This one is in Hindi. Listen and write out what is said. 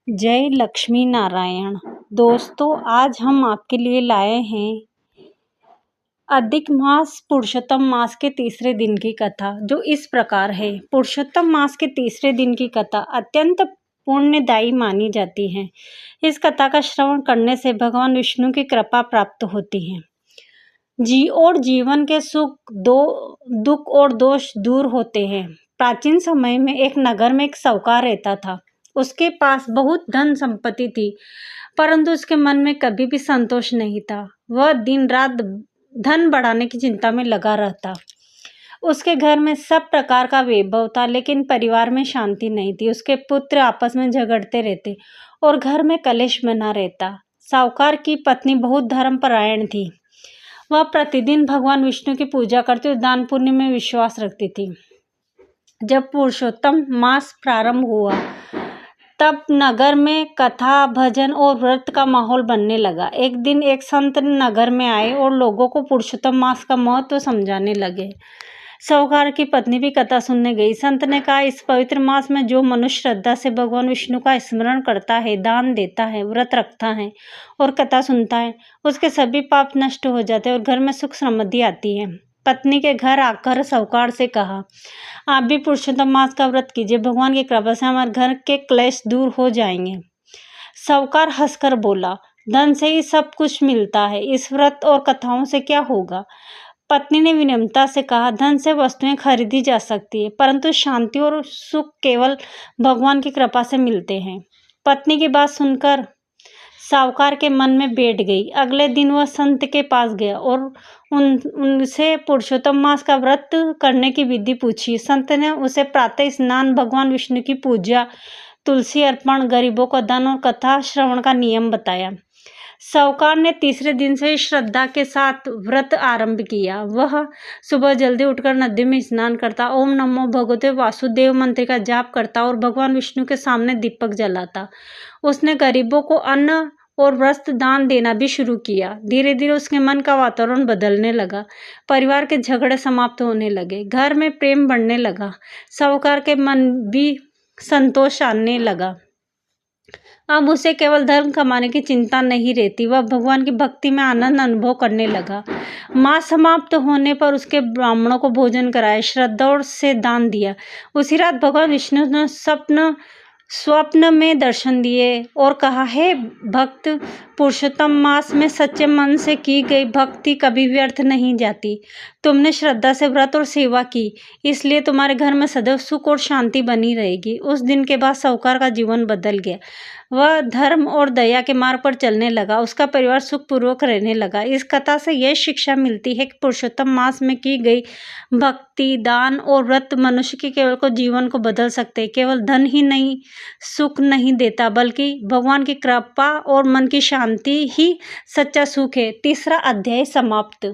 जय लक्ष्मी नारायण। दोस्तों, आज हम आपके लिए लाए हैं अधिक मास पुरुषोत्तम मास के तीसरे दिन की कथा, जो इस प्रकार है। पुरुषोत्तम मास के तीसरे दिन की कथा अत्यंत पुण्यदायी मानी जाती है। इस कथा का श्रवण करने से भगवान विष्णु की कृपा प्राप्त होती है और जीवन के दुख और दोष दूर होते हैं। प्राचीन समय में एक नगर में एक साहूकार रहता था। उसके पास बहुत धन संपत्ति थी, परंतु उसके मन में कभी भी संतोष नहीं था। वह दिन रात धन बढ़ाने की चिंता में लगा रहता। उसके घर में सब प्रकार का वैभव था, लेकिन परिवार में शांति नहीं थी। उसके पुत्र आपस में झगड़ते रहते और घर में कलेश बना रहता। साहूकार की पत्नी बहुत धर्मपरायण थी। वह प्रतिदिन भगवान विष्णु की पूजा करती और दान पुण्य में विश्वास रखती थी। जब पुरुषोत्तम मास प्रारंभ हुआ, तब नगर में कथा, भजन और व्रत का माहौल बनने लगा। एक दिन एक संत नगर में आए और लोगों को पुरुषोत्तम मास का महत्व समझाने लगे। साहूकार की पत्नी भी कथा सुनने गई। संत ने कहा, इस पवित्र मास में जो मनुष्य श्रद्धा से भगवान विष्णु का स्मरण करता है, दान देता है, व्रत रखता है और कथा सुनता है, उसके सभी पाप नष्ट हो जाते हैं और घर में सुख समृद्धि आती है। पत्नी के घर आकर साहूकार से कहा, आप भी पुरुषोत्तम मास का व्रत कीजिए, भगवान की कृपा से हमारे घर के क्लेश दूर हो जाएंगे। साहूकार हंसकर बोला, धन से ही सब कुछ मिलता है, इस व्रत और कथाओं से क्या होगा। पत्नी ने विनम्रता से कहा, धन से वस्तुएं खरीदी जा सकती है, परंतु शांति और सुख केवल भगवान की कृपा से मिलते हैं। पत्नी की बात सुनकर साहूकार के मन में बैठ गई। अगले दिन वह संत के पास गया और उनसे पुरुषोत्तम मास का व्रत करने की विधि पूछी। संत ने उसे प्रातः स्नान, भगवान विष्णु की पूजा, तुलसी अर्पण, गरीबों को दान और कथा श्रवण का नियम बताया। साहूकार ने तीसरे दिन से श्रद्धा के साथ व्रत आरंभ किया। वह सुबह जल्दी उठकर नदी में स्नान करता, ओम नमो भगवते वासुदेव मंत्र का जाप करता और भगवान विष्णु के सामने दीपक जलाता। उसने गरीबों को अन्न और वस्त्र दान देना भी शुरू किया। धीरे धीरे उसके मन का वातावरण बदलने लगा। परिवार के झगड़े समाप्त होने लगे, घर में प्रेम बढ़ने लगा। साहूकार के मन भी संतोष आने लगा। अब उसे केवल धर्म कमाने की चिंता नहीं रहती, वह भगवान की भक्ति में आनंद अनुभव करने लगा। मास समाप्त होने पर उसके ब्राह्मणों को भोजन कराया, श्रद्धा और से दान दिया। उसी रात भगवान विष्णु ने स्वप्न में दर्शन दिए और कहा, हे भक्त, पुरुषोत्तम मास में सच्चे मन से की गई भक्ति कभी व्यर्थ नहीं जाती। तुमने श्रद्धा से व्रत और सेवा की, इसलिए तुम्हारे घर में सदैव सुख और शांति बनी रहेगी। उस दिन के बाद साहूकार का जीवन बदल गया। वह धर्म और दया के मार्ग पर चलने लगा। उसका परिवार सुखपूर्वक रहने लगा। इस कथा से यह शिक्षा मिलती है कि पुरुषोत्तम मास में की गई भक्ति, दान और व्रत मनुष्य के केवल को जीवन को बदल सकते हैं। केवल धन ही नहीं सुख नहीं देता, बल्कि भगवान की कृपा और मन की शांति ही सच्चा सुख है। तीसरा अध्याय समाप्त।